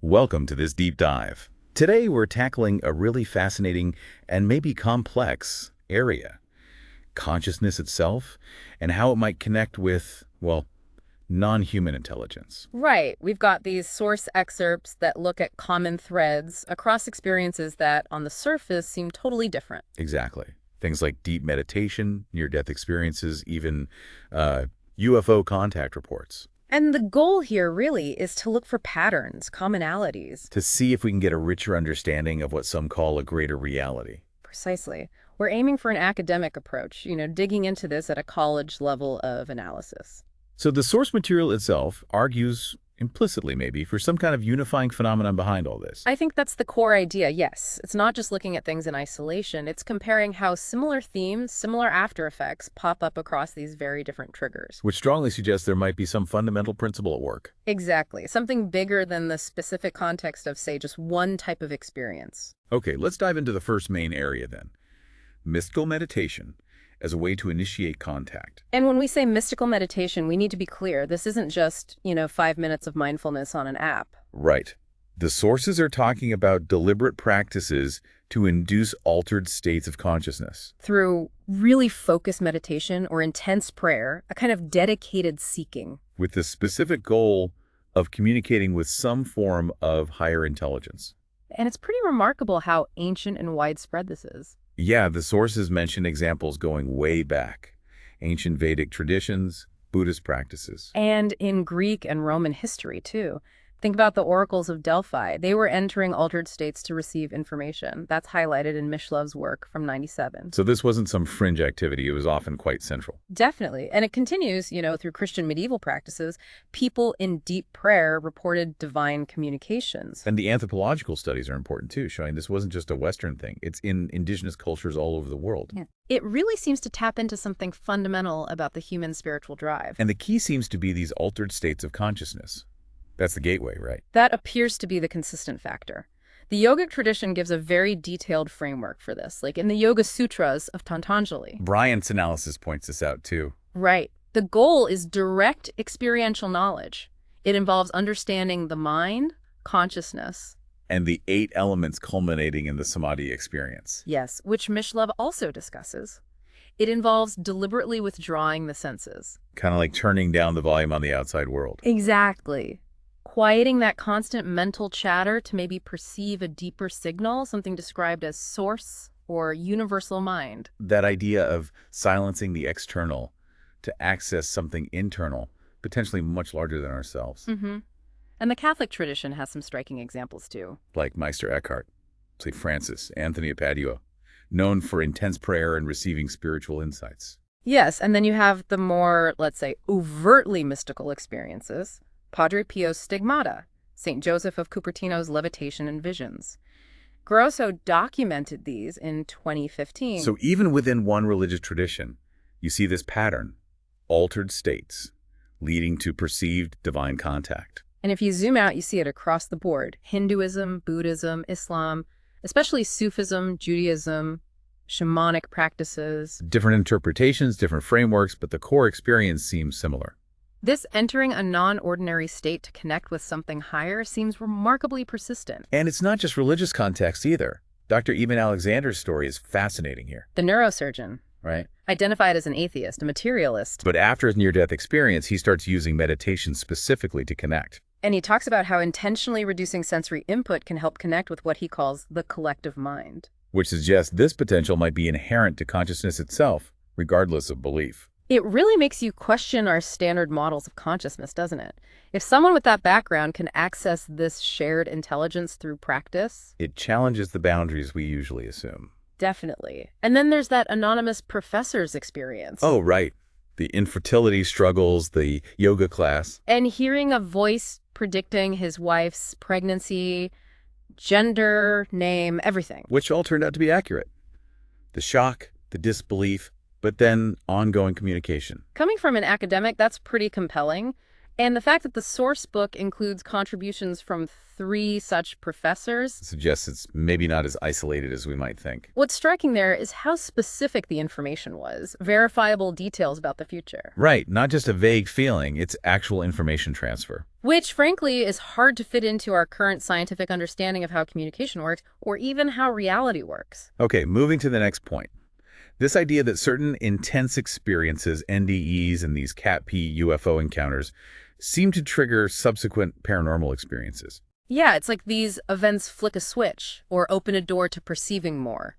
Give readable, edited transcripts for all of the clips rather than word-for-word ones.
Welcome to this deep dive. Today we're tackling a really fascinating and maybe complex area, consciousness itself and how it might connect with, well, non-human intelligence. Right. We've got these source excerpts that look at common threads across experiences that, on the surface, seem totally different. Exactly. Things like deep meditation, near-death experiences, even UFO contact reports. And the goal here really is to look for patterns, commonalities. To see if we can get a richer understanding of what some call a greater reality. Precisely. We're aiming for an academic approach, digging into this at a college level of analysis. So the source material itself argues, implicitly maybe, for some kind of unifying phenomenon behind all this. I think that's the core idea, yes. It's not just looking at things in isolation. It's comparing how similar themes, similar after effects pop up across these very different triggers. Which strongly suggests there might be some fundamental principle at work. Exactly. Something bigger than the specific context of, say, just one type of experience. Okay, let's dive into the first main area then. Mystical meditation as a way to initiate contact. And when we say mystical meditation, we need to be clear. This isn't just, 5 minutes of mindfulness on an app. Right. The sources are talking about deliberate practices to induce altered states of consciousness. Through really focused meditation or intense prayer, a kind of dedicated seeking. With the specific goal of communicating with some form of higher intelligence. And it's pretty remarkable how ancient and widespread this is. Yeah, the sources mention examples going way back. Ancient Vedic traditions, Buddhist practices. And in Greek and Roman history, too. Think about the oracles of Delphi. They were entering altered states to receive information. That's highlighted in Mishlov's work from 97. So this wasn't some fringe activity. It was often quite central. Definitely. And it continues, through Christian medieval practices. People in deep prayer reported divine communications. And the anthropological studies are important, too, showing this wasn't just a Western thing. It's in indigenous cultures all over the world. Yeah. It really seems to tap into something fundamental about the human spiritual drive. And the key seems to be these altered states of consciousness. That's the gateway, right? That appears to be the consistent factor. The yogic tradition gives a very detailed framework for this, like in the Yoga Sutras of Patanjali. Bryant's analysis points this out, too. Right. The goal is direct experiential knowledge. It involves understanding the mind, consciousness, and the 8 elements culminating in the samadhi experience. Yes, which Mishlove also discusses. It involves deliberately withdrawing the senses. Kind of like turning down the volume on the outside world. Exactly. Quieting that constant mental chatter to maybe perceive a deeper signal, something described as source or universal mind. That idea of silencing the external to access something internal, potentially much larger than ourselves. Mm-hmm. And the Catholic tradition has some striking examples, too. Like Meister Eckhart, St. Francis, Anthony of Padua, known for intense prayer and receiving spiritual insights. Yes, and then you have the more, let's say, overtly mystical experiences. Padre Pio's Stigmata, St. Joseph of Cupertino's Levitation and Visions. Grosso documented these in 2015. So even within one religious tradition, you see this pattern, altered states, leading to perceived divine contact. And if you zoom out, you see it across the board. Hinduism, Buddhism, Islam, especially Sufism, Judaism, shamanic practices. Different interpretations, different frameworks, but the core experience seems similar. This entering a non-ordinary state to connect with something higher seems remarkably persistent. And it's not just religious context either. Dr. Eben Alexander's story is fascinating here. The neurosurgeon. Right. Identified as an atheist, a materialist. But after his near-death experience, he starts using meditation specifically to connect. And he talks about how intentionally reducing sensory input can help connect with what he calls the collective mind. Which suggests this potential might be inherent to consciousness itself, regardless of belief. It really makes you question our standard models of consciousness, doesn't it? If someone with that background can access this shared intelligence through practice... It challenges the boundaries we usually assume. Definitely. And then there's that anonymous professor's experience. Oh, right. The infertility struggles, the yoga class. And hearing a voice predicting his wife's pregnancy, gender, name, everything. Which all turned out to be accurate. The shock, the disbelief, but then ongoing communication. Coming from an academic, that's pretty compelling. And the fact that the source book includes contributions from 3 such professors suggests it's maybe not as isolated as we might think. What's striking there is how specific the information was. Verifiable details about the future. Right. Not just a vague feeling. It's actual information transfer. which frankly is hard to fit into our current scientific understanding of how communication works or even how reality works. Okay, moving to the next point. This idea that certain intense experiences, NDEs, and these CAT-P UFO encounters seem to trigger subsequent paranormal experiences. Yeah, it's like these events flick a switch or open a door to perceiving more.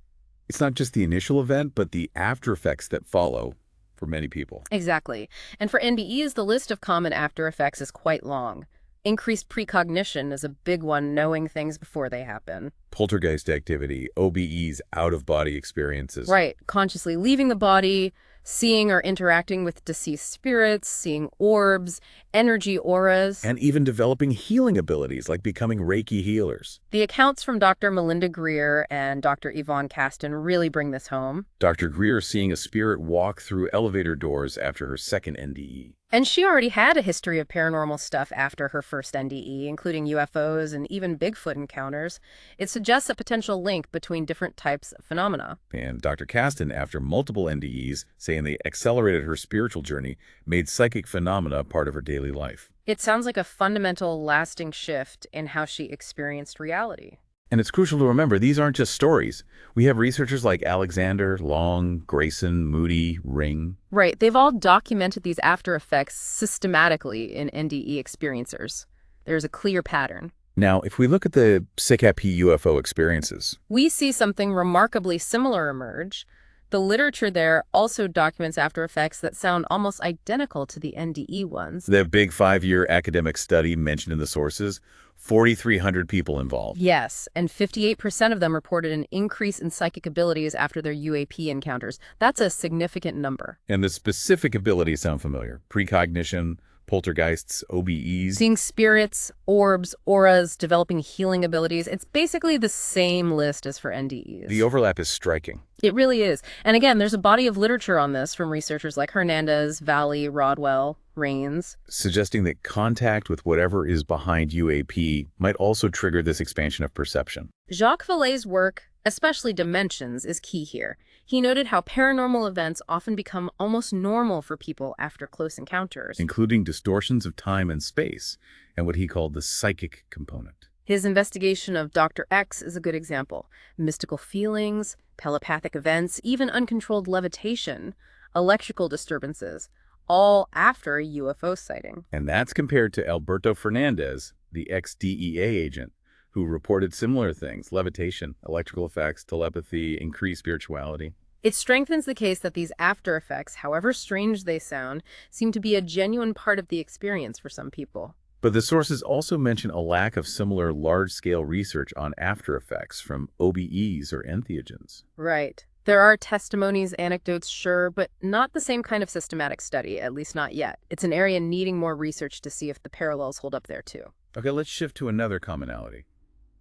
It's not just the initial event, but the after effects that follow for many people. Exactly. And for NDEs, the list of common after effects is quite long. Increased precognition is a big one, knowing things before they happen. Poltergeist activity, OBEs, out-of-body experiences. Right. Consciously leaving the body, seeing or interacting with deceased spirits, seeing orbs, energy auras. And even developing healing abilities, like becoming Reiki healers. The accounts from Dr. Melinda Greer and Dr. Yvonne Kasten really bring this home. Dr. Greer seeing a spirit walk through elevator doors after her second NDE. And she already had a history of paranormal stuff after her first NDE, including UFOs and even Bigfoot encounters. It suggests a potential link between different types of phenomena. And Dr. Kasten, after multiple NDEs, saying they accelerated her spiritual journey, made psychic phenomena part of her daily life. It sounds like a fundamental, lasting shift in how she experienced reality. And it's crucial to remember, these aren't just stories. We have researchers like Alexander, Long, Grayson, Moody, Ring. Right. They've all documented these after effects systematically in NDE experiencers. There's a clear pattern. Now, if we look at the CAT-P UFO experiences, we see something remarkably similar emerge. The literature there also documents after effects that sound almost identical to the NDE ones. the big 5-year academic study mentioned in the sources, 4,300 people involved. Yes, and 58% of them reported an increase in psychic abilities after their UAP encounters. That's a significant number. And the specific abilities sound familiar. Precognition, poltergeists, OBEs. Seeing spirits, orbs, auras, developing healing abilities, it's basically the same list as for NDEs. The overlap is striking. It really is. And again, there's a body of literature on this from researchers like Hernandez, Valley, Rodwell, Rains. Suggesting that contact with whatever is behind UAP might also trigger this expansion of perception. Jacques Vallée's work, especially Dimensions, is key here. He noted how paranormal events often become almost normal for people after close encounters, including distortions of time and space, and what he called the psychic component. His investigation of Dr. X is a good example. Mystical feelings, telepathic events, even uncontrolled levitation, electrical disturbances, all after a UFO sighting. And that's compared to Alberto Fernandez, the ex-DEA agent, who reported similar things: levitation, electrical effects, telepathy, increased spirituality. It strengthens the case that these after effects, however strange they sound, seem to be a genuine part of the experience for some people. But the sources also mention a lack of similar large-scale research on after effects from OBEs or entheogens. Right. There are testimonies, anecdotes, sure, but not the same kind of systematic study, at least not yet. It's an area needing more research to see if the parallels hold up there too. Okay, let's shift to another commonality: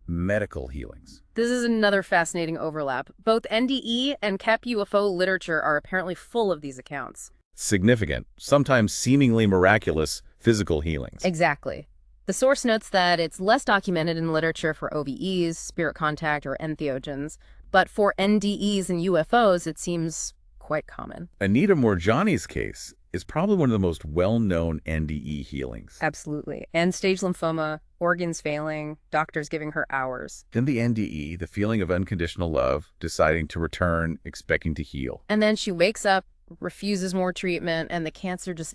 medical healings. This is another fascinating overlap. Both NDE and CAT-P UFO literature are apparently full of these accounts. Significant, sometimes seemingly miraculous, physical healings. Exactly. The source notes that it's less documented in literature for OBEs, spirit contact, or entheogens, but for NDEs and UFOs, it seems quite common. Anita Morjani's case is probably one of the most well-known NDE healings. Absolutely. End-stage lymphoma, organs failing, doctors giving her hours. In the NDE, the feeling of unconditional love, deciding to return, expecting to heal. And then she wakes up, refuses more treatment, and the cancer just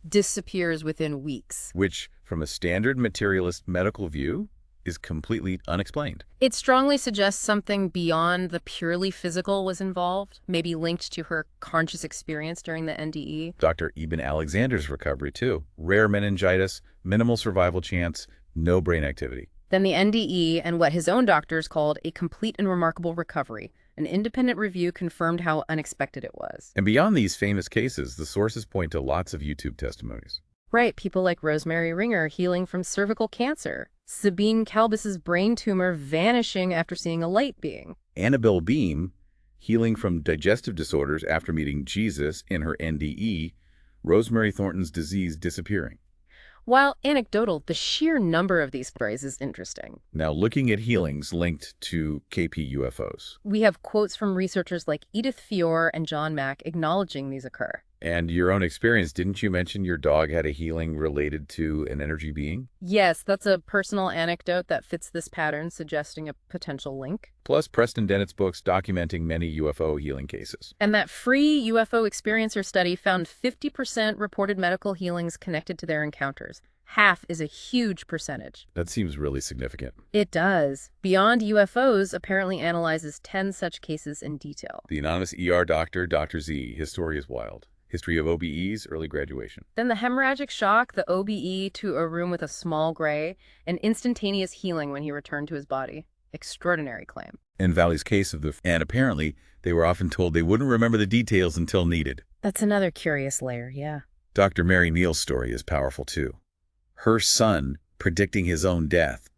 disappears within weeks. Which, from a standard materialist medical view, is completely unexplained. It strongly suggests something beyond the purely physical was involved, maybe linked to her conscious experience during the NDE. Dr. Eben Alexander's recovery, too. Rare meningitis, minimal survival chance, no brain activity. Then the NDE and what his own doctors called a complete and remarkable recovery. An independent review confirmed how unexpected it was. And beyond these famous cases, the sources point to lots of YouTube testimonies. Right, people like Rosemary Ringer healing from cervical cancer, Sabine Kalbus's brain tumor vanishing after seeing a light being, Annabelle Beam healing from digestive disorders after meeting Jesus in her NDE, Rosemary Thornton's disease disappearing. While anecdotal, the sheer number of these stories is interesting. Now, looking at healings linked to KP UFOs. We have quotes from researchers like Edith Fior and John Mack acknowledging these occur. And your own experience, didn't you mention your dog had a healing related to an energy being? Yes, that's a personal anecdote that fits this pattern, suggesting a potential link. Plus, Preston Dennett's books documenting many UFO healing cases. And that free UFO experiencer study found 50% reported medical healings connected to their encounters. Half is a huge percentage. That seems really significant. It does. Beyond UFOs apparently analyzes 10 such cases in detail. The anonymous ER doctor, Dr. Z, his story is wild. History of OBEs, early graduation. Then the hemorrhagic shock, the OBE to a room with a small gray, and instantaneous healing when he returned to his body. Extraordinary claim. And Valley's case of and apparently they were often told they wouldn't remember the details until needed. That's another curious layer, yeah. Dr. Mary Neal's story is powerful too. Her son predicting his own death,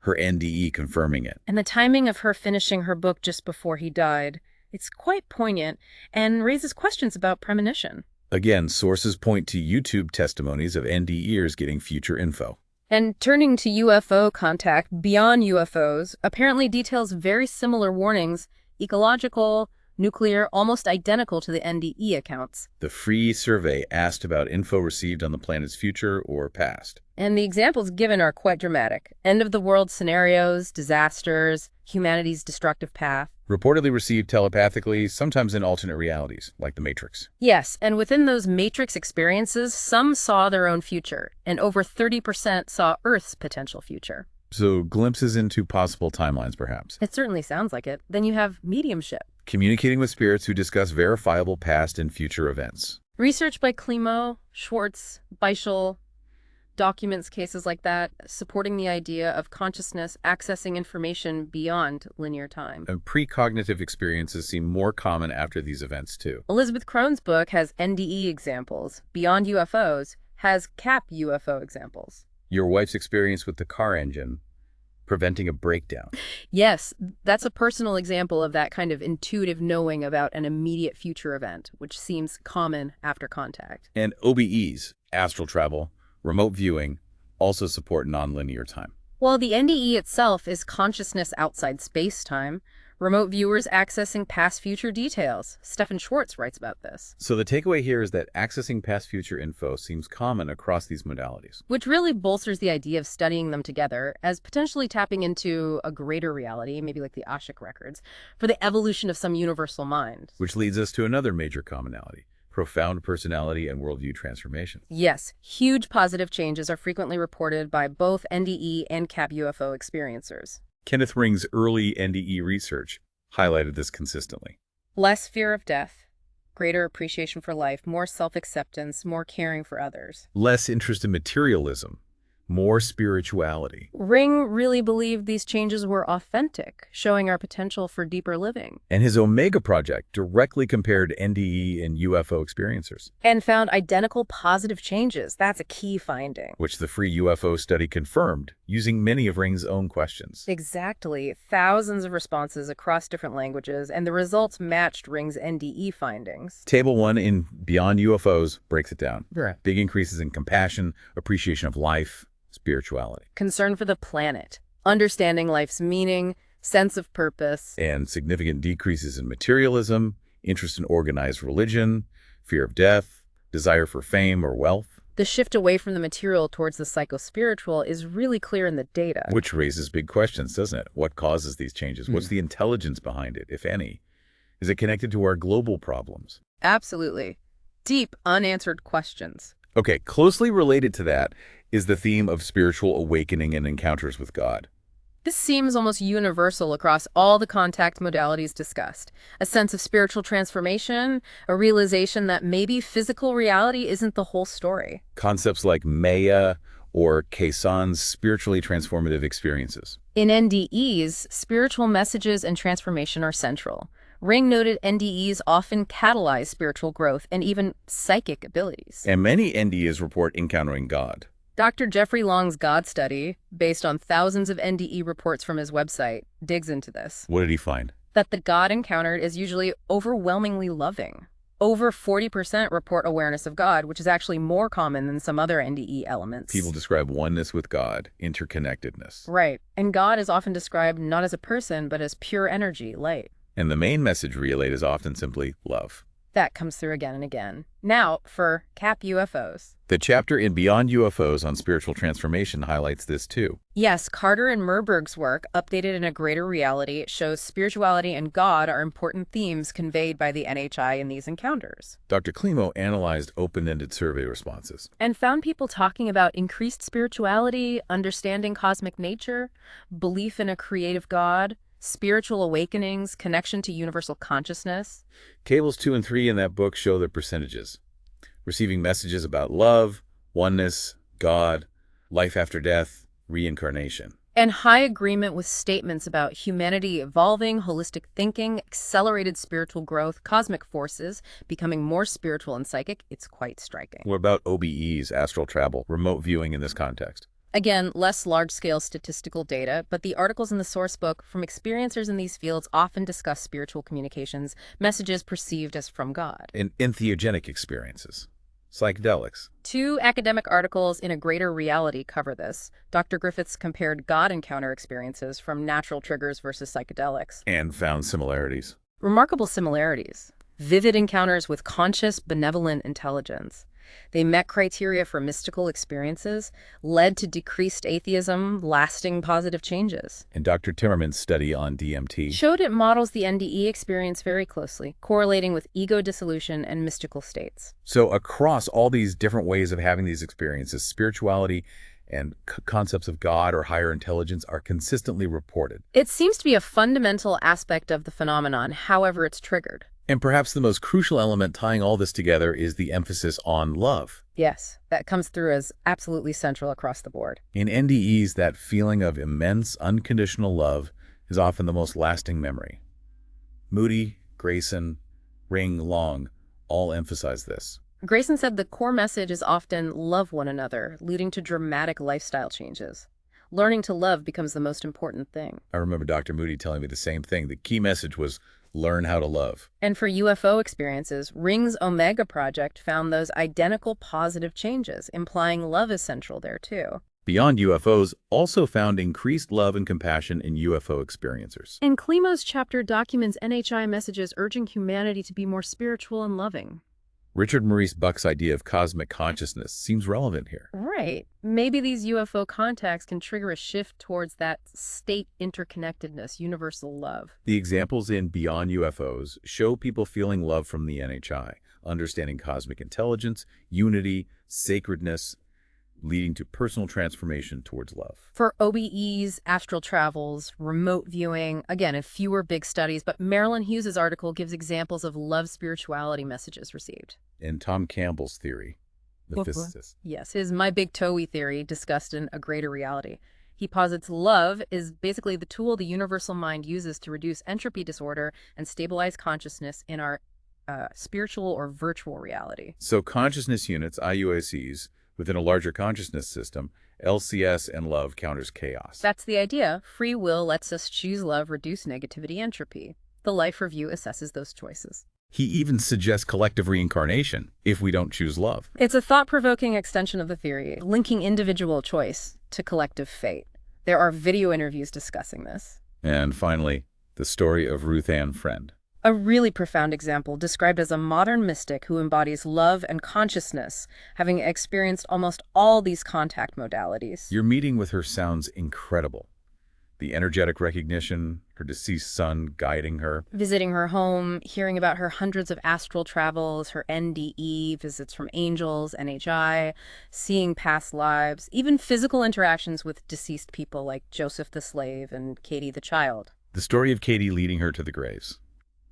her NDE confirming it. And the timing of her finishing her book just before he died, it's quite poignant and raises questions about premonition. Again, sources point to YouTube testimonies of NDEers getting future info. And turning to UFO contact beyond UFOs apparently details very similar warnings, ecological, nuclear, almost identical to the NDE accounts. The free survey asked about info received on the planet's future or past. And the examples given are quite dramatic. End-of-the-world scenarios, disasters, humanity's destructive path. Reportedly received telepathically, sometimes in alternate realities, like the Matrix. Yes, and within those Matrix experiences, some saw their own future, and over 30% saw Earth's potential future. So glimpses into possible timelines, perhaps. It certainly sounds like it. Then you have mediumship. Communicating with spirits who discuss verifiable past and future events. Research by Klimo, Schwartz, Beischel documents cases like that, supporting the idea of consciousness accessing information beyond linear time. And precognitive experiences seem more common after these events, too. Elizabeth Crohn's book has NDE examples. Beyond UFOs has CAP UFO examples. Your wife's experience with the car engine preventing a breakdown. Yes, that's a personal example of that kind of intuitive knowing about an immediate future event, which seems common after contact. And OBEs, astral travel, remote viewing, also support nonlinear time. While the NDE itself is consciousness outside space-time, remote viewers accessing past-future details. Stephen Schwartz writes about this. So the takeaway here is that accessing past-future info seems common across these modalities. Which really bolsters the idea of studying them together as potentially tapping into a greater reality, maybe like the Akashic records, for the evolution of some universal mind. Which leads us to another major commonality. Profound personality and worldview transformation. Yes, huge positive changes are frequently reported by both NDE and CAP UFO experiencers. Kenneth Ring's early NDE research highlighted this consistently. Less fear of death, greater appreciation for life, more self-acceptance, more caring for others. Less interest in materialism, more spirituality. Ring really believed these changes were authentic, showing our potential for deeper living. And his Omega project directly compared NDE and UFO experiencers. And found identical positive changes. That's a key finding. Which the free UFO study confirmed, using many of Ring's own questions. Exactly. Thousands of responses across different languages, and the results matched Ring's NDE findings. Table 1 in Beyond UFOs breaks it down. Right. Big increases in compassion, appreciation of life, spirituality. Concern for the planet, understanding life's meaning, sense of purpose. And significant decreases in materialism, interest in organized religion, fear of death, desire for fame or wealth. The shift away from the material towards the psycho-spiritual is really clear in the data. Which raises big questions, doesn't it? What causes these changes? What's the intelligence behind it, if any? Is it connected to our global problems? Absolutely. Deep, unanswered questions. Okay, closely related to that is the theme of spiritual awakening and encounters with God. This seems almost universal across all the contact modalities discussed. A sense of spiritual transformation, a realization that maybe physical reality isn't the whole story. Concepts like Maya or Kaisan's spiritually transformative experiences. In NDEs, spiritual messages and transformation are central. Ring noted NDEs often catalyze spiritual growth and even psychic abilities. And many NDEs report encountering God. Dr. Jeffrey Long's God study, based on thousands of NDE reports from his website, digs into this. What did he find? That the God encountered is usually overwhelmingly loving. Over 40% report awareness of God, which is actually more common than some other NDE elements. People describe oneness with God, interconnectedness. Right. And God is often described not as a person, but as pure energy, light. And the main message relayed is often simply love. That comes through again and again. Now, for CAP UFOs. The chapter in Beyond UFOs on spiritual transformation highlights this too. Yes, Carter and Merberg's work, Updated in a Greater Reality, shows spirituality and God are important themes conveyed by the NHI in these encounters. Dr. Klimo analyzed open-ended survey responses. And found people talking about increased spirituality, understanding cosmic nature, belief in a creative God, spiritual awakenings, connection to universal consciousness. Tables 2 and 3 in that book show the percentages. Receiving messages about love, oneness, God, life after death, reincarnation. And high agreement with statements about humanity evolving, holistic thinking, accelerated spiritual growth, cosmic forces, becoming more spiritual and psychic. It's quite striking. What about OBEs, astral travel, remote viewing in this context? Again, less large-scale statistical data, but the articles in the source book from experiencers in these fields often discuss spiritual communications, messages perceived as from God. In entheogenic experiences, psychedelics. 2 academic articles in A Greater Reality cover this. Dr. Griffiths compared God encounter experiences from natural triggers versus psychedelics. And found similarities. Remarkable similarities. Vivid encounters with conscious, benevolent intelligence. They met criteria for mystical experiences, led to decreased atheism, lasting positive changes. And Dr. Timmerman's study on DMT Showed it models the NDE experience very closely, correlating with ego dissolution and mystical states. So across all these different ways of having these experiences, spirituality and concepts of God or higher intelligence are consistently reported. It seems to be a fundamental aspect of the phenomenon, however it's triggered. And perhaps the most crucial element tying all this together is the emphasis on love. Yes, that comes through as absolutely central across the board. In NDEs, that feeling of immense, unconditional love is often the most lasting memory. Moody, Grayson, Ring, Long all emphasize this. Grayson said the core message is often love one another, leading to dramatic lifestyle changes. Learning to love becomes the most important thing. I remember Dr. Moody telling me the same thing. The key message was learn how to love. And for UFO experiences, Ring's Omega project found those identical positive changes, implying love is central there too. Beyond UFOs also found increased love and compassion in UFO experiencers. And Klimo's chapter documents NHI messages urging humanity to be more spiritual and loving. Richard Maurice Buck's idea of cosmic consciousness seems relevant here. Right. Maybe these UFO contacts can trigger a shift towards that state interconnectedness, universal love. The examples in Beyond UFOs show people feeling love from the NHI, understanding cosmic intelligence, unity, sacredness, leading to personal transformation towards love. For OBEs, astral travels, remote viewing, again, in fewer big studies, but Marilyn Hughes's article gives examples of love spirituality messages received. In Tom Campbell's theory, the physicist. Yes, his My Big Toe theory discussed in A Greater Reality. He posits love is basically the tool the universal mind uses to reduce entropy disorder and stabilize consciousness in our spiritual or virtual reality. So consciousness units, IUACs, within a larger consciousness system, LCS and love counters chaos. That's the idea. Free will lets us choose love, reduce negativity, entropy. The life review assesses those choices. He even suggests collective reincarnation if we don't choose love. It's a thought-provoking extension of the theory, linking individual choice to collective fate. There are video interviews discussing this. And finally, the story of Ruth Ann Friend. A really profound example described as a modern mystic who embodies love and consciousness, having experienced almost all these contact modalities. Your meeting with her sounds incredible. The energetic recognition, her deceased son guiding her. Visiting her home, hearing about her hundreds of astral travels, her NDE, visits from angels, NHI, seeing past lives, even physical interactions with deceased people like Joseph the slave and Katie the child. The story of Katie leading her to the graves.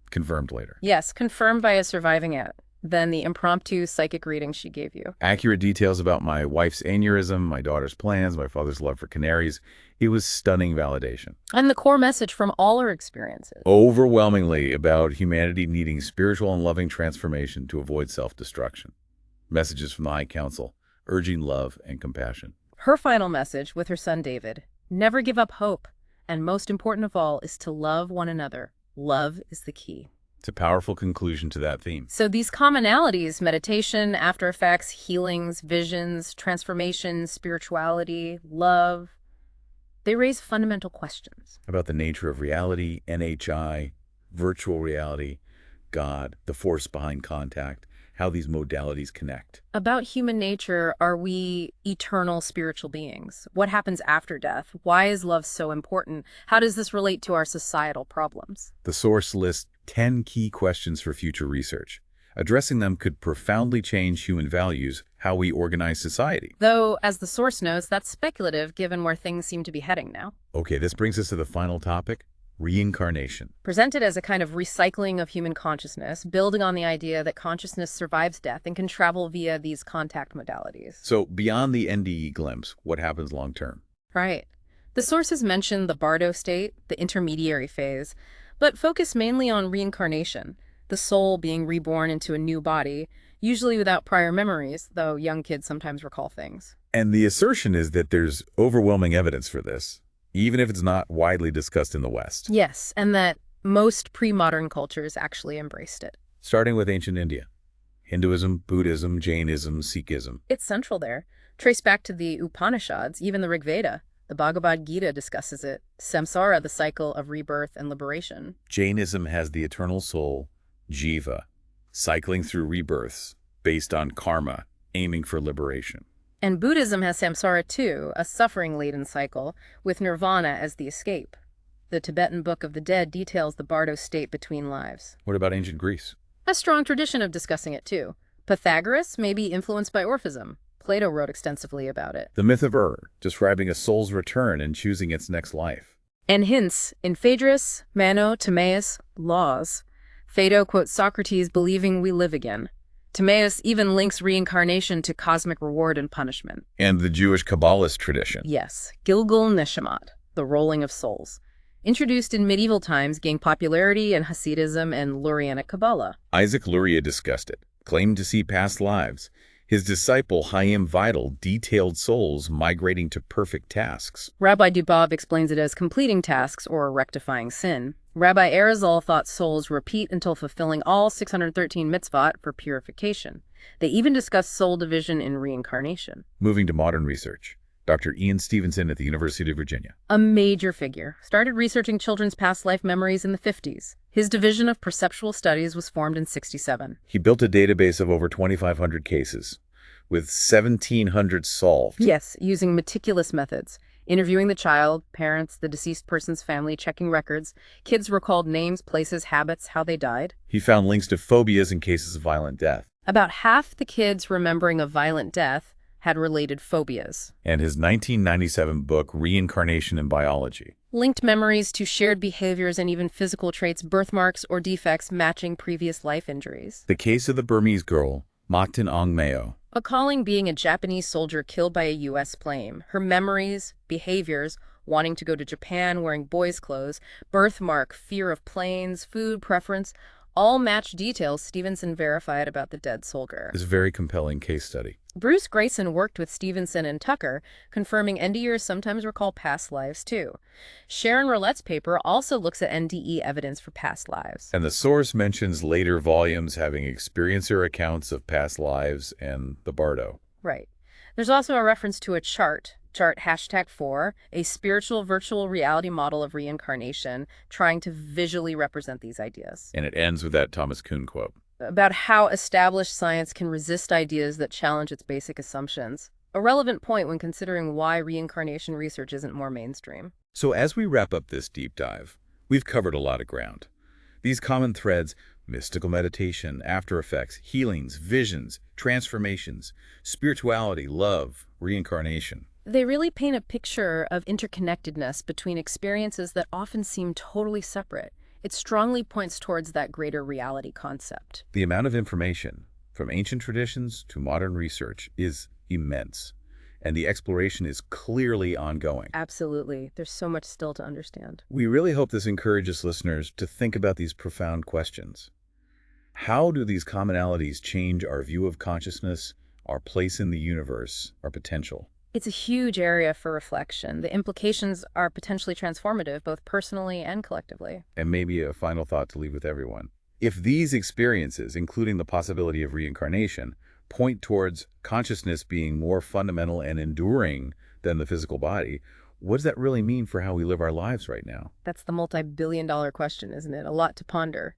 Confirmed later. Yes, confirmed by a surviving aunt. Then the impromptu psychic reading she gave you. Accurate details about my wife's aneurysm, my daughter's plans, my father's love for canaries. It was stunning validation. And the core message from all her experiences. Overwhelmingly about humanity needing spiritual and loving transformation to avoid self-destruction. Messages from the High Council urging love and compassion. Her final message with her son David: never give up hope. And most important of all is to love one another. Love is the key. It's a powerful conclusion to that theme. So these commonalities, meditation, after effects, healings, visions, transformation, spirituality, love, they raise fundamental questions. About the nature of reality, NHI, virtual reality, God, the force behind contact, how these modalities connect. About human nature, are we eternal spiritual beings? What happens after death? Why is love so important? How does this relate to our societal problems? The source lists 10 key questions for future research. Addressing them could profoundly change human values, how we organize society. Though, as the source notes, that's speculative given where things seem to be heading now. Okay, this brings us to the final topic, reincarnation. Presented as a kind of recycling of human consciousness, building on the idea that consciousness survives death and can travel via these contact modalities. So beyond the NDE glimpse, what happens long term? Right. The sources mention the bardo state, the intermediary phase, but focus mainly on reincarnation, the soul being reborn into a new body, usually without prior memories, though young kids sometimes recall things. And the assertion is that there's overwhelming evidence for this, even if it's not widely discussed in the West. Yes, and that most pre-modern cultures actually embraced it. Starting with ancient India. Hinduism, Buddhism, Jainism, Sikhism. It's central there. Trace back to the Upanishads, even the Rig Veda. The Bhagavad Gita discusses it. Samsara, the cycle of rebirth and liberation. Jainism has the eternal soul, Jiva, cycling through rebirths based on karma, aiming for liberation. And Buddhism has samsara too, a suffering-laden cycle, with nirvana as the escape. The Tibetan Book of the Dead details the bardo state between lives. What about ancient Greece? A strong tradition of discussing it too. Pythagoras may be influenced by Orphism. Plato wrote extensively about it. The myth of describing a soul's return and choosing its next life. And hints in Phaedrus, Mano, Timaeus, Laws. Phaedo quotes Socrates believing we live again. Timaeus even links reincarnation to cosmic reward and punishment. And the Jewish Kabbalist tradition. Yes, Gilgul Neshamat, the rolling of souls. Introduced in medieval times, gained popularity in Hasidism and Lurianic Kabbalah. Isaac Luria discussed it, claimed to see past lives. His disciple Chaim Vital detailed souls migrating to perfect tasks. Rabbi Dubov explains it as completing tasks or rectifying sin. Rabbi Arizal thought souls repeat until fulfilling all 613 mitzvot for purification. They even discussed soul division in reincarnation. Moving to modern research, Dr. Ian Stevenson at the University of Virginia. A major figure, started researching children's past life memories in the 50s. His division of perceptual studies was formed in '67. He built a database of over 2,500 cases, with 1,700 solved. Yes, using meticulous methods. Interviewing the child, parents, the deceased person's family, checking records. Kids recalled names, places, habits, how they died. He found links to phobias in cases of violent death. About half the kids remembering a violent death had related phobias. And his 1997 book, Reincarnation in Biology, linked memories to shared behaviors and even physical traits, birthmarks or defects matching previous life injuries. The case of the Burmese girl, Maktin Aung Meo. Recalling being a Japanese soldier killed by a U.S. plane, her memories, behaviors, wanting to go to Japan wearing boys' clothes, birthmark, fear of planes, food preference, all match details Stevenson verified about the dead soldier. It's a very compelling case study. Bruce Grayson worked with Stevenson and Tucker, confirming NDEs sometimes recall past lives too. Sharon Roulette's paper also looks at NDE evidence for past lives. And the source mentions later volumes having experiencer accounts of past lives and the bardo. Right. There's also a reference to a chart #4, a spiritual virtual reality model of reincarnation, trying to visually represent these ideas. And it ends with that Thomas Kuhn quote. About how established science can resist ideas that challenge its basic assumptions. A relevant point when considering why reincarnation research isn't more mainstream. So as we wrap up this deep dive, we've covered a lot of ground. These common threads, mystical meditation, after effects, healings, visions, transformations, spirituality, love, reincarnation. They really paint a picture of interconnectedness between experiences that often seem totally separate. It strongly points towards that greater reality concept. The amount of information, from ancient traditions to modern research, is immense, and the exploration is clearly ongoing. Absolutely. There's so much still to understand. We really hope this encourages listeners to think about these profound questions. How do these commonalities change our view of consciousness, our place in the universe, our potential? It's a huge area for reflection. The implications are potentially transformative, both personally and collectively. And maybe a final thought to leave with everyone. If these experiences, including the possibility of reincarnation, point towards consciousness being more fundamental and enduring than the physical body, what does that really mean for how we live our lives right now? That's the multi-billion-dollar question, isn't it? A lot to ponder.